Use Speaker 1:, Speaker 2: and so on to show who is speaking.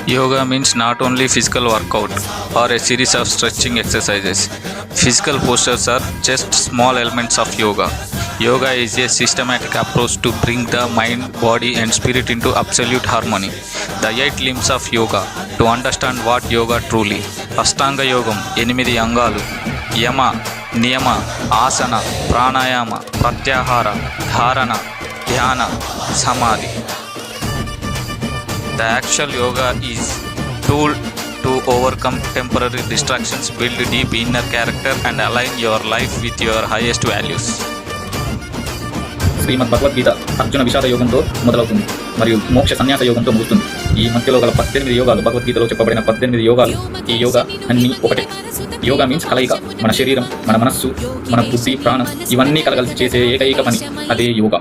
Speaker 1: Yoga means not only physical workout or a series of stretching exercises. Physical postures are just small elements of yoga. Yoga is a systematic approach to bring the mind, body, and spirit into absolute harmony. The 8 limbs of yoga. To understand what yoga truly. Ashtanga Yogam, 8 అంగాలు. యమ, నియమ, ఆసన, ప్రాణాయామ, ప్రత్యాహార, ధారణ, ధ్యాన, సమాధి. The actual yoga is tool to overcome temporary distractions, build deep inner character and align your life with your highest values.
Speaker 2: శ్రీమద్ భగవద్గీత అర్జున విషాద యోగంతో మొదలవుతుంది మరియు మోక్ష సన్యాస యోగంతో ముగుస్తుంది. ఈ మధ్యలో గల 18 యోగాలు భగవద్గీతలో చెప్పబడిన 18 యోగాలు. ఈ యోగా అన్నీ ఒకటే. యోగా మీన్స్ కలయిక. మన శరీరం, మన మనస్సు, మన బుద్ధి, ప్రాణం ఇవన్నీ కలగలిసి చేసే ఏకైక పని అదే యోగా.